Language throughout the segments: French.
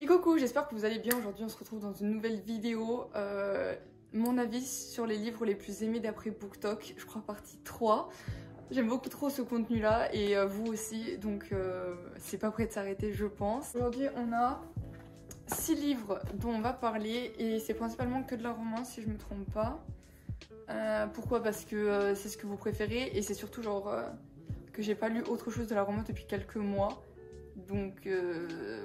Coucou, j'espère que vous allez bien. Aujourd'hui on se retrouve dans une nouvelle vidéo. Mon avis sur les livres les plus aimés d'après BookTok, je crois partie 3. J'aime beaucoup trop ce contenu là et vous aussi, donc c'est pas prêt de s'arrêter je pense. Aujourd'hui on a 6 livres dont on va parler et c'est principalement que de la romance si je me trompe pas. Pourquoi? Parce que c'est ce que vous préférez et c'est surtout genre que j'ai pas lu autre chose de la romance depuis quelques mois. Donc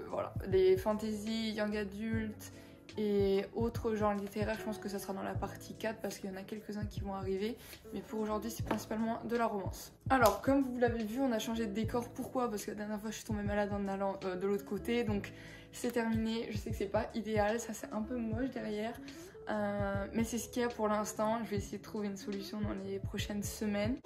voilà, les fantasy, young adult et autres genres littéraires, je pense que ça sera dans la partie 4 parce qu'il y en a quelques-uns qui vont arriver. Mais pour aujourd'hui, c'est principalement de la romance. Alors, comme vous l'avez vu, on a changé de décor. Pourquoi? Parce que la dernière fois, je suis tombée malade en allant de l'autre côté. Donc c'est terminé. Je sais que c'est pas idéal, ça c'est un peu moche derrière. Mais c'est ce qu'il y a pour l'instant. Je vais essayer de trouver une solution dans les prochaines semaines.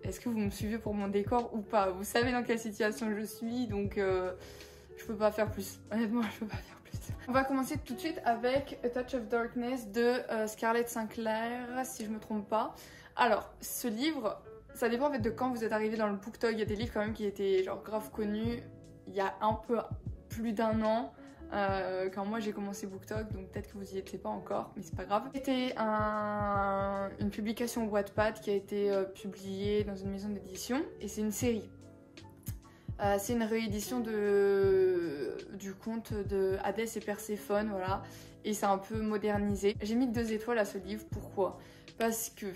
Est-ce que vous me suivez pour mon décor ou pas? Vous savez dans quelle situation je suis, donc je peux pas faire plus. Honnêtement, je peux pas faire plus. On va commencer tout de suite avec A Touch of Darkness de Scarlett Sinclair, si je me trompe pas. Alors, ce livre, ça dépend en fait de quand vous êtes arrivé dans le BookTok. Il y a des livres quand même qui étaient genre grave connus il y a un peu plus d'un an. Quand moi j'ai commencé BookTok, donc peut-être que vous y étiez pas encore, mais c'est pas grave. C'était une publication Wattpad qui a été publiée dans une maison d'édition et c'est une série. C'est une réédition du conte de Hadès et Perséphone, voilà, et c'est un peu modernisé. J'ai mis 2 étoiles à ce livre, pourquoi? Parce que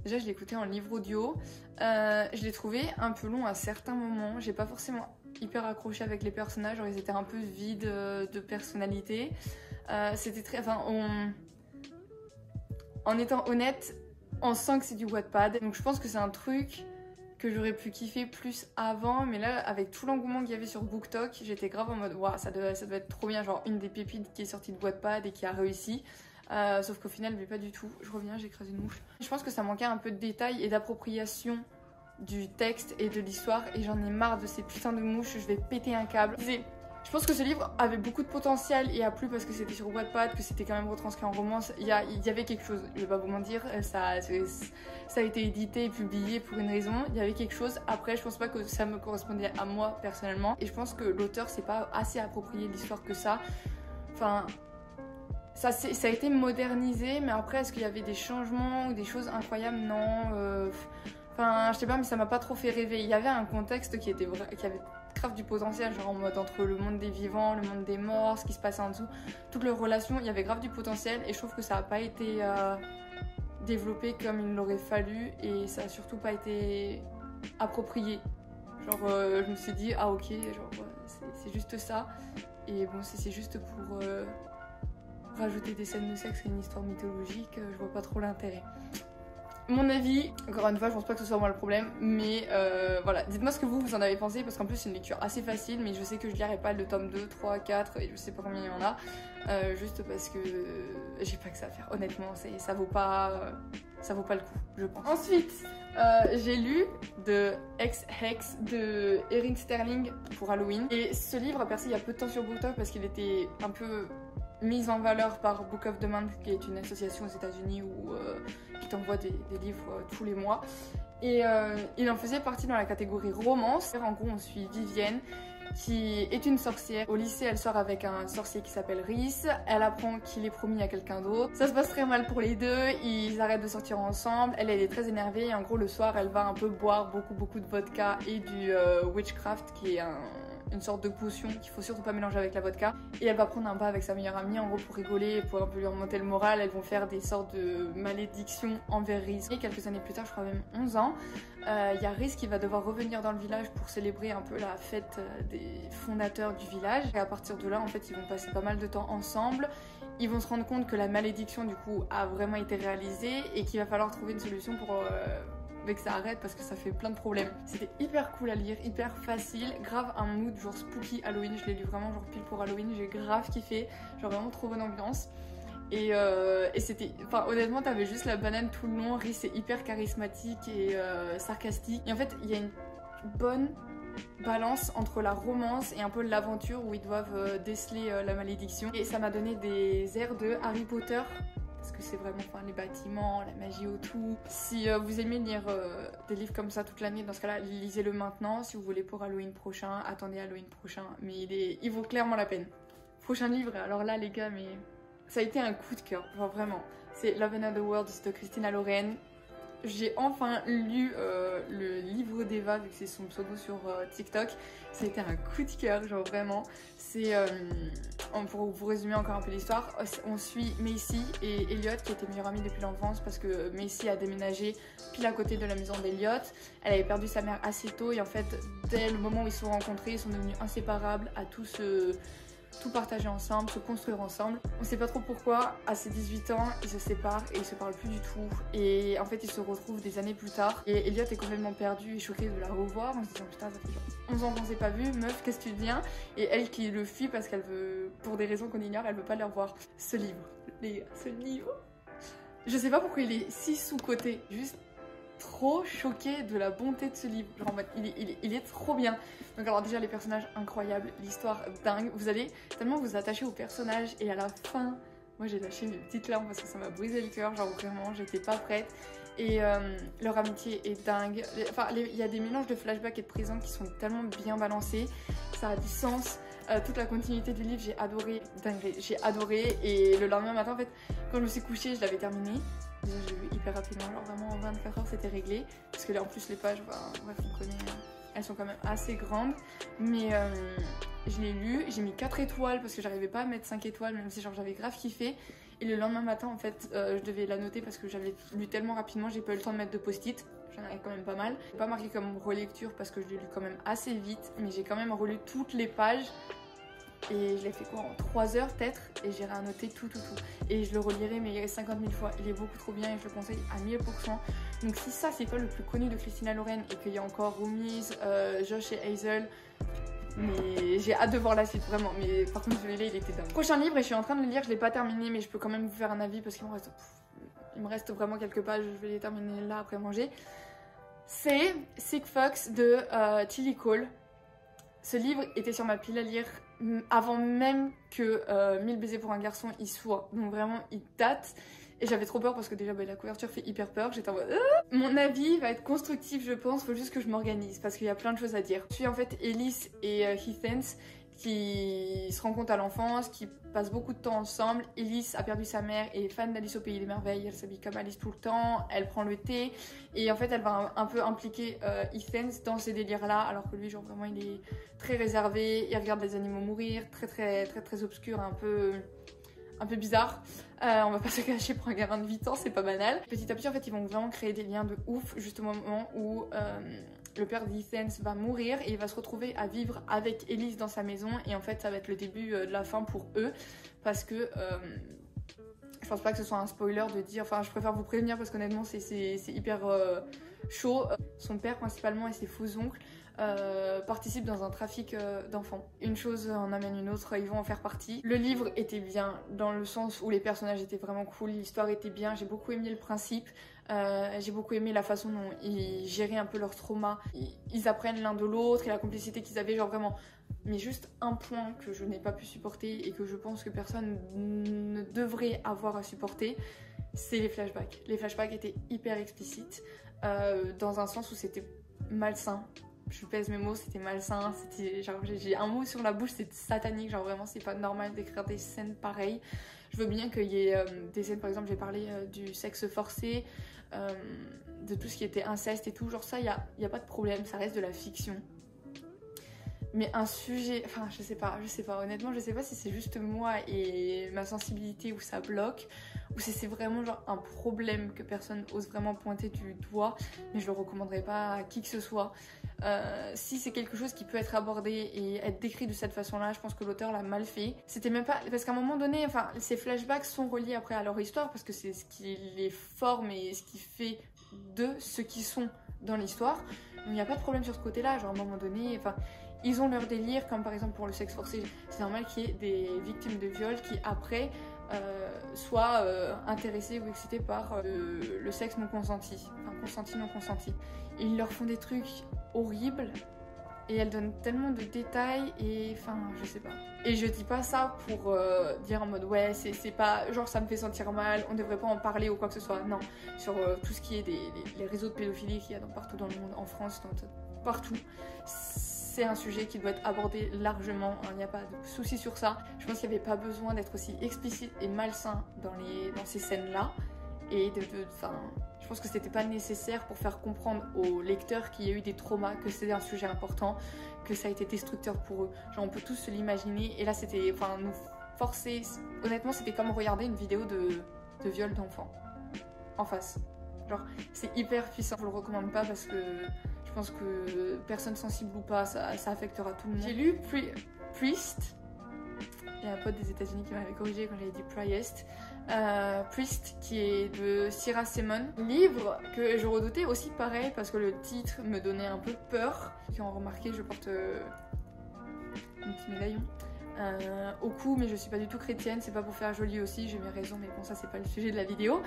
déjà je l'ai écouté en livre audio, je l'ai trouvé un peu long à certains moments, j'ai pas forcément hyper accroché avec les personnages, genre ils étaient un peu vides de personnalité. C'était très... Enfin, en étant honnête, on sent que c'est du Wattpad. Donc je pense que c'est un truc que j'aurais pu kiffer plus avant. Mais là, avec tout l'engouement qu'il y avait sur BookTok, j'étais grave en mode waouh, ça doit être trop bien. Genre une des pépites qui est sortie de Wattpad et qui a réussi. Sauf qu'au final, mais pas du tout. Je reviens, j'écrase une mouche. Je pense que ça manquait un peu de détails et d'appropriation du texte et de l'histoire et j'en ai marre de ces putains de mouches, je vais péter un câble. Je pense que ce livre avait beaucoup de potentiel et a plu parce que c'était sur Wattpad, que c'était quand même retranscrit en romance. Il y avait quelque chose, je vais pas vous mentir, ça a été édité et publié pour une raison, il y avait quelque chose. Après je pense pas que ça me correspondait à moi personnellement et je pense que l'auteur s'est pas assez approprié l'histoire que ça. Enfin... Ça a été modernisé, mais après est-ce qu'il y avait des changements ou des choses incroyables? Non. Enfin, je sais pas, mais ça m'a pas trop fait rêver. Il y avait un contexte qui avait grave du potentiel, genre en mode entre le monde des vivants, le monde des morts, ce qui se passait en dessous, toutes leurs relations, il y avait grave du potentiel et je trouve que ça a pas été développé comme il l'aurait fallu et ça a surtout pas été approprié. Genre, je me suis dit, ah ok, genre, c'est juste ça. Et bon, c'est juste pour rajouter des scènes de sexe et une histoire mythologique, je vois pas trop l'intérêt. Mon avis, encore une fois, je pense pas que ce soit moi le problème, mais voilà, dites-moi ce que vous en avez pensé, parce qu'en plus c'est une lecture assez facile, mais je sais que je lirai pas le tome 2, 3, 4, et je sais pas combien il y en a, juste parce que j'ai pas que ça à faire, honnêtement, ça vaut pas le coup, je pense. Ensuite, j'ai lu The Ex-Hex de Erin Sterling pour Halloween, et ce livre a percé il y a peu de temps sur BookTok parce qu'il était un peu mise en valeur par Book of the Month, qui est une association aux États-Unis qui t'envoie des livres tous les mois. Et il en faisait partie dans la catégorie romance. En gros, on suit Vivienne, qui est une sorcière. Au lycée, elle sort avec un sorcier qui s'appelle Rhys. Elle apprend qu'il est promis à quelqu'un d'autre. Ça se passe très mal pour les deux. Ils arrêtent de sortir ensemble. Elle est très énervée. Et en gros, le soir, elle va un peu boire beaucoup de vodka et du witchcraft, qui est une sorte de potion qu'il faut surtout pas mélanger avec la vodka. Et elle va prendre un bain avec sa meilleure amie en gros pour rigoler, pour un peu lui remonter le moral. Elles vont faire des sortes de malédictions envers Rhys. Et quelques années plus tard, je crois même 11 ans, il y a Rhys qui va devoir revenir dans le village pour célébrer un peu la fête des fondateurs du village. Et à partir de là, en fait, ils vont passer pas mal de temps ensemble. Ils vont se rendre compte que la malédiction du coup a vraiment été réalisée et qu'il va falloir trouver une solution pour que ça arrête parce que ça fait plein de problèmes. C'était hyper cool à lire, hyper facile, grave un mood genre spooky Halloween. Je l'ai lu vraiment genre pile pour Halloween, j'ai grave kiffé, genre vraiment trop bonne ambiance. Et c'était, enfin honnêtement t'avais juste la banane tout le long. Rhys c'est hyper charismatique et sarcastique. Et en fait il y a une bonne balance entre la romance et un peu l'aventure où ils doivent déceler la malédiction. Et ça m'a donné des airs de Harry Potter. parce que c'est vraiment les bâtiments, la magie autour. Si vous aimez lire des livres comme ça toute l'année, dans ce cas-là, lisez-le maintenant. Si vous voulez pour Halloween prochain, attendez Halloween prochain, mais il vaut clairement la peine. Prochain livre, alors là les gars, mais ça a été un coup de cœur, genre vraiment. C'est Love and Other Worlds de Christina Lauren. J'ai enfin lu le livre d'Eva, vu que c'est son pseudo sur TikTok. Ça a été un coup de cœur, genre vraiment. C'est, pour vous résumer encore un peu l'histoire, on suit Macy et Elliot qui étaient meilleurs amis depuis l'enfance parce que Macy a déménagé pile à côté de la maison d'Elliot. Elle avait perdu sa mère assez tôt et en fait, dès le moment où ils se sont rencontrés, ils sont devenus inséparables à tout partager ensemble, se construire ensemble. On sait pas trop pourquoi, à ses 18 ans, ils se séparent et ils se parlent plus du tout. Et en fait, ils se retrouvent des années plus tard. Et Elliot est complètement perdu et choqué de la revoir en se disant putain, ça fait genre 11 ans qu'on s'est pas vu, meuf, qu'est-ce que tu deviens? Et elle qui le fuit parce qu'elle veut, pour des raisons qu'on ignore, elle veut pas les revoir. Ce livre, les gars, ce livre. Je sais pas pourquoi il est si sous-coté, juste trop choquée de la bonté de ce livre. Genre en mode, il est trop bien. Donc alors déjà les personnages incroyables, l'histoire dingue. Vous allez tellement vous attacher aux personnages et à la fin, moi j'ai lâché mes petites larmes parce que ça m'a brisé le cœur. Genre vraiment, j'étais pas prête. Et leur amitié est dingue. Il y a des mélanges de flashbacks et de présents qui sont tellement bien balancés. Ça a du sens. Toute la continuité du livre, j'ai adoré. Dingue, j'ai adoré. Et le lendemain matin, en fait, quand je me suis couchée, je l'avais terminé. J'ai lu hyper rapidement, genre vraiment en 24 heures c'était réglé. Parce que là en plus les pages, bref on connaît, elles sont quand même assez grandes. Mais je l'ai lu, j'ai mis 4 étoiles parce que j'arrivais pas à mettre 5 étoiles, même si genre j'avais grave kiffé. Et le lendemain matin en fait, je devais la noter parce que j'avais lu tellement rapidement, j'ai pas eu le temps de mettre de post-it. J'en avais quand même pas mal. J'ai pas marqué comme relecture parce que je l'ai lu quand même assez vite. Mais j'ai quand même relu toutes les pages. Et je l'ai fait quoi en 3 heures peut-être, et j'ai réannoté tout. Et je le relirai mais 50 000 fois, il est beaucoup trop bien et je le conseille à 1000%. Donc si ça c'est pas le plus connu de Christina Lauren et qu'il y a encore Roomies, Josh et Hazel, mais j'ai hâte de voir la suite vraiment. Mais par contre celui-là il était dingue. Prochain livre et je suis en train de le lire, je l'ai pas terminé mais je peux quand même vous faire un avis parce qu'il me reste vraiment quelques pages, je vais les terminer là après manger. C'est Sick Fox de Tilly Cole. Ce livre était sur ma pile à lire avant même que 1000 baisers pour un garçon y soit. Donc vraiment, il date. Et j'avais trop peur parce que déjà la couverture fait hyper peur. J'étais en mode Mon avis va être constructif, je pense. Faut juste que je m'organise parce qu'il y a plein de choses à dire. Je suis en fait Ellis et Heathens qui se rencontrent à l'enfance, qui passent beaucoup de temps ensemble. Ellis a perdu sa mère et est fan d'Alice au Pays des Merveilles. Elle s'habille comme Alice tout le temps, elle prend le thé et en fait elle va un peu impliquer Heathens dans ces délires là, alors que lui genre vraiment il est très réservé, il regarde les animaux mourir, très obscur, un peu bizarre. On va pas se cacher pour un gamin de 8 ans, c'est pas banal. Petit à petit en fait ils vont vraiment créer des liens de ouf juste au moment où le père d'Ethans va mourir et il va se retrouver à vivre avec Elise dans sa maison et en fait ça va être le début de la fin pour eux parce que je pense pas que ce soit un spoiler de dire, enfin je préfère vous prévenir parce qu'honnêtement c'est hyper chaud. Son père principalement et ses faux oncles participent dans un trafic d'enfants. Une chose en amène une autre, ils vont en faire partie. Le livre était bien dans le sens où les personnages étaient vraiment cool, l'histoire était bien, j'ai beaucoup aimé le principe. J'ai beaucoup aimé la façon dont ils géraient un peu leur trauma. Ils apprennent l'un de l'autre et la complicité qu'ils avaient, genre vraiment. Mais juste un point que je n'ai pas pu supporter et que je pense que personne ne devrait avoir à supporter, c'est les flashbacks. Les flashbacks étaient hyper explicites, dans un sens où c'était malsain. Je pèse mes mots, c'était malsain, c'était genre j'ai un mot sur la bouche, c'est satanique, genre vraiment c'est pas normal d'écrire des scènes pareilles. Je veux bien qu'il y ait des scènes, par exemple j'ai parlé du sexe forcé, de tout ce qui était inceste et tout, genre ça y a pas de problème, ça reste de la fiction. Mais un sujet, enfin je sais pas, honnêtement je sais pas si c'est juste moi et ma sensibilité où ça bloque, ou si c'est vraiment genre un problème que personne ose vraiment pointer du doigt, mais je le recommanderais pas à qui que ce soit. Si c'est quelque chose qui peut être abordé et être décrit de cette façon-là, je pense que l'auteur l'a mal fait. C'était même pas... Parce qu'à un moment donné, enfin, ces flashbacks sont reliés après à leur histoire, parce que c'est ce qui les forme et ce qui fait de ce qu'ils sont dans l'histoire. Donc il n'y a pas de problème sur ce côté-là, genre à un moment donné, enfin... Ils ont leur délire, comme par exemple pour le sexe forcé, c'est normal qu'il y ait des victimes de viol qui après soient intéressées ou excitées par le sexe non consenti, enfin consenti non consenti. Ils leur font des trucs horribles et elle donne tellement de détails et enfin je sais pas. Et je dis pas ça pour dire en mode ouais c'est pas genre ça me fait sentir mal, on devrait pas en parler ou quoi que ce soit, non. Sur tout ce qui est les réseaux de pédophilie qu'il y a partout dans le monde, en France, partout, c'est un sujet qui doit être abordé largement, il n'y a pas de souci sur ça. Je pense qu'il n'y avait pas besoin d'être aussi explicite et malsain dans ces scènes là et je pense que c'était pas nécessaire pour faire comprendre aux lecteurs qu'il y a eu des traumas, que c'était un sujet important, que ça a été destructeur pour eux. Genre on peut tous se l'imaginer et là c'était, enfin nous forcer, honnêtement c'était comme regarder une vidéo de viol d'enfant en face. Genre c'est hyper puissant, je vous le recommande pas parce que je pense que personne sensible ou pas, ça affectera tout le monde. J'ai lu Priest, il y a un pote des États-Unis qui m'avait corrigé quand j'avais dit Priest. Priest qui est de Sierra Simon, livre que je redoutais aussi pareil parce que le titre me donnait un peu peur. Qui ont remarqué, je porte un petit médaillon au cou, mais je suis pas du tout chrétienne, c'est pas pour faire joli aussi, j'ai mes raisons, mais bon ça c'est pas le sujet de la vidéo.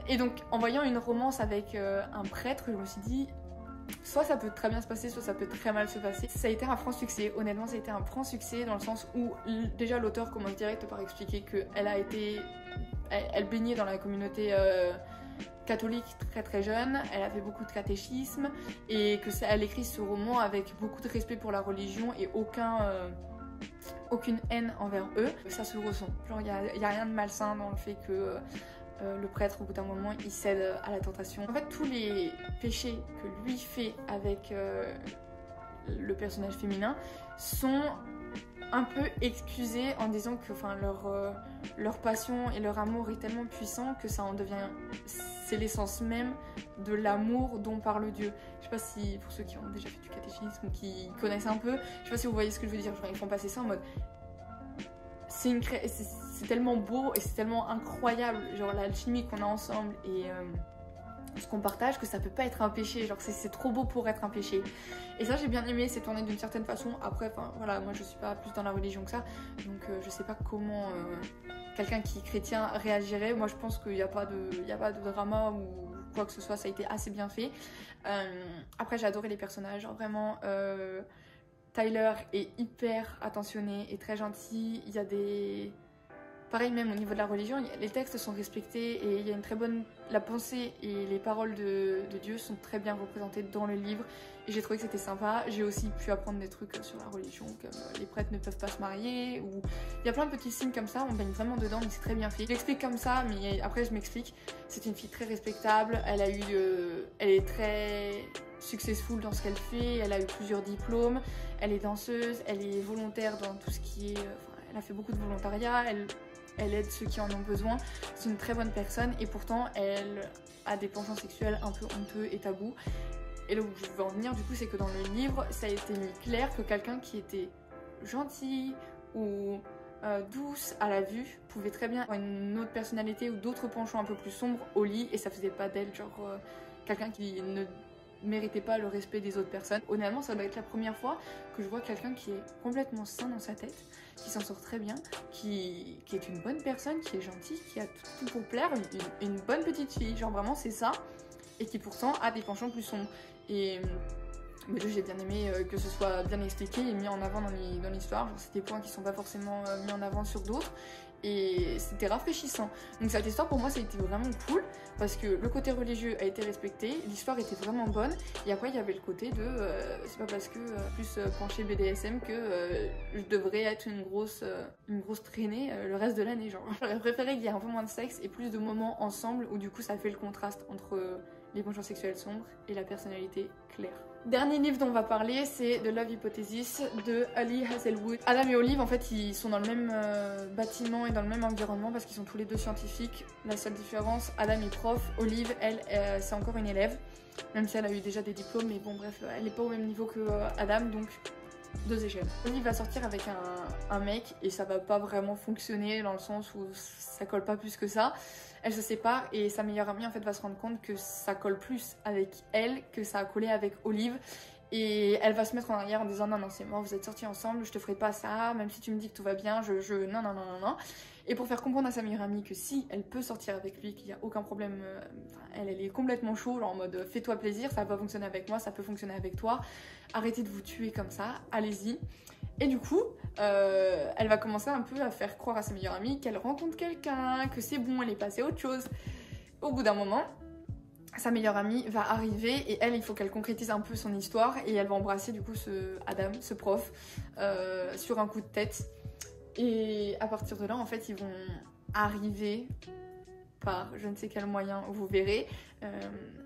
Et donc en voyant une romance avec un prêtre, je me suis dit soit ça peut très bien se passer, soit ça peut très mal se passer. Ça a été un franc succès, honnêtement ça a été un franc succès dans le sens où déjà l'auteur commence direct par expliquer qu'elle a été, elle baignait dans la communauté catholique très très jeune, elle a fait beaucoup de catéchisme et elle écrit ce roman avec beaucoup de respect pour la religion et aucune haine envers eux. Ça se ressent, genre il y a rien de malsain dans le fait que le prêtre au bout d'un moment il cède à la tentation. En fait tous les péchés que lui fait avec le personnage féminin sont un peu excusés en disant que leur passion et leur amour est tellement puissant que ça en devient, c'est l'essence même de l'amour dont parle Dieu. Je sais pas si pour ceux qui ont déjà fait du catéchisme ou qui connaissent un peu, je sais pas si vous voyez ce que je veux dire, genre ils font passer ça en mode c'est tellement beau et c'est tellement incroyable, genre l'alchimie qu'on a ensemble et ce qu'on partage, que ça peut pas être un péché, genre c'est trop beau pour être un péché. Et ça j'ai bien aimé, c'est tourné d'une certaine façon. Après, enfin voilà, moi je suis pas plus dans la religion que ça, donc je sais pas comment quelqu'un qui est chrétien réagirait. Moi je pense qu'il n'y a pas de drama ou quoi que ce soit, ça a été assez bien fait. Après j'ai adoré les personnages, genre vraiment Tyler est hyper attentionné et très gentil. Il y a des... Pareil même au niveau de la religion, les textes sont respectés et il y a une très bonne... La pensée et les paroles de Dieu sont très bien représentées dans le livre et j'ai trouvé que c'était sympa. J'ai aussi pu apprendre des trucs sur la religion comme les prêtres ne peuvent pas se marier ou... Il y a plein de petits signes comme ça, on baigne vraiment dedans mais c'est très bien fait. Je l'explique comme ça mais après je m'explique. C'est une fille très respectable, elle est très successful dans ce qu'elle fait, elle a eu plusieurs diplômes, elle est danseuse, elle est volontaire dans tout ce qui est... elle a fait beaucoup de volontariat, elle aide ceux qui en ont besoin. C'est une très bonne personne et pourtant elle a des penchants sexuels un peu honteux et tabous. Et là où je veux en venir du coup c'est que dans le livre ça a été mis clair que quelqu'un qui était gentil ou douce à la vue pouvait très bien avoir une autre personnalité ou d'autres penchants un peu plus sombres au lit et ça faisait pas d'elle genre quelqu'un qui ne méritait pas le respect des autres personnes. Honnêtement ça doit être la première fois que je vois quelqu'un qui est complètement sain dans sa tête, qui s'en sort très bien, qui est une bonne personne, qui est gentille, qui a tout pour plaire, une bonne petite fille, genre vraiment c'est ça, et qui pourtant a des penchants plus sombres. Et j'ai bien aimé que ce soit bien expliqué et mis en avant dans l'histoire, genre c'est des points qui sont pas forcément mis en avant sur d'autres, et c'était rafraîchissant. Donc cette histoire pour moi ça a été vraiment cool parce que le côté religieux a été respecté, l'histoire était vraiment bonne et après il y avait le côté de c'est pas parce que plus penché BDSM que je devrais être une grosse traînée le reste de l'année, genre j'aurais préféré qu'il y ait un peu moins de sexe et plus de moments ensemble où du coup ça fait le contraste entre les penchants sexuels sombres et la personnalité claire. Dernier livre dont on va parler, c'est The Love Hypothesis de Ali Hazelwood. Adam et Olive, en fait, ils sont dans le même bâtiment et dans le même environnement parce qu'ils sont tous les deux scientifiques. La seule différence, Adam est prof, Olive, elle, c'est encore une élève, même si elle a eu déjà des diplômes, mais bon, bref, elle n'est pas au même niveau que Adam, donc deux échelles. Olive va sortir avec un mec et ça va pas vraiment fonctionner dans le sens où ça colle pas plus que ça. Elle se sépare et sa meilleure amie en fait va se rendre compte que ça colle plus avec elle que ça a collé avec Olive. Et elle va se mettre en arrière en disant non c'est mort, vous êtes sortis ensemble, je te ferai pas ça, même si tu me dis que tout va bien, non. Et pour faire comprendre à sa meilleure amie que si elle peut sortir avec lui, qu'il n'y a aucun problème, elle est complètement chaud, genre en mode fais-toi plaisir, ça va fonctionner avec moi, ça peut fonctionner avec toi, arrêtez de vous tuer comme ça, allez-y. Et du coup, elle va commencer un peu à faire croire à sa meilleure amie qu'elle rencontre quelqu'un, que c'est bon, elle est passée à autre chose. Au bout d'un moment, sa meilleure amie va arriver et elle, il faut qu'elle concrétise un peu son histoire et elle va embrasser du coup Adam, ce prof, sur un coup de tête. Et à partir de là, en fait, ils vont arriver par je ne sais quel moyen, vous verrez,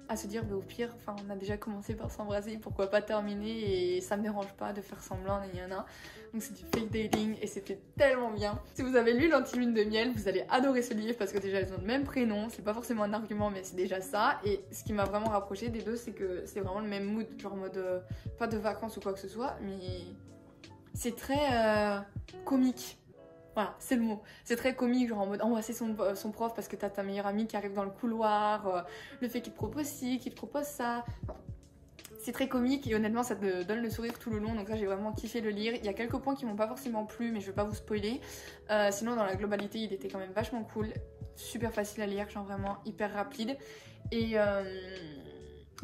à se dire, bah, au pire, on a déjà commencé par s'embrasser, pourquoi pas terminer, et ça me dérange pas de faire semblant, il y en a. Donc c'est du fake dating et c'était tellement bien. Si vous avez lu l'Anti-Lune de Miel, vous allez adorer ce livre parce que déjà elles ont le même prénom, c'est pas forcément un argument mais c'est déjà ça. Et ce qui m'a vraiment rapproché des deux, c'est que c'est vraiment le même mood, genre en mode pas de vacances ou quoi que ce soit, mais c'est très comique. Voilà, c'est le mot. C'est très comique, genre en mode embrasser son prof parce que t'as ta meilleure amie qui arrive dans le couloir, le fait qu'il te propose ci, qu'il te propose ça. C'est très comique et honnêtement ça te donne le sourire tout le long, donc là j'ai vraiment kiffé le lire. Il y a quelques points qui m'ont pas forcément plu mais je vais pas vous spoiler. Sinon dans la globalité il était quand même vachement cool, super facile à lire, genre vraiment hyper rapide. Et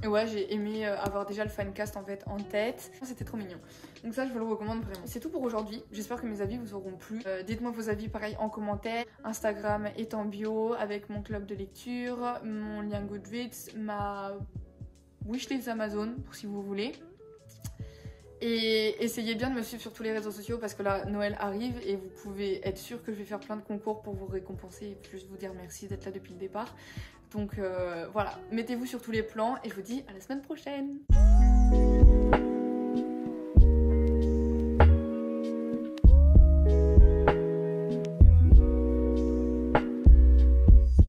ouais, j'ai aimé avoir déjà le fancast en fait en tête. C'était trop mignon. Donc ça je vous le recommande vraiment. C'est tout pour aujourd'hui. J'espère que mes avis vous auront plu. Dites-moi vos avis pareil en commentaire. Instagram est en bio avec mon club de lecture, mon lien Goodreads, ma wishlist Amazon pour si vous voulez. Et essayez bien de me suivre sur tous les réseaux sociaux parce que là Noël arrive et vous pouvez être sûr que je vais faire plein de concours pour vous récompenser et juste vous dire merci d'être là depuis le départ. Donc voilà, mettez-vous sur tous les plans et je vous dis à la semaine prochaine.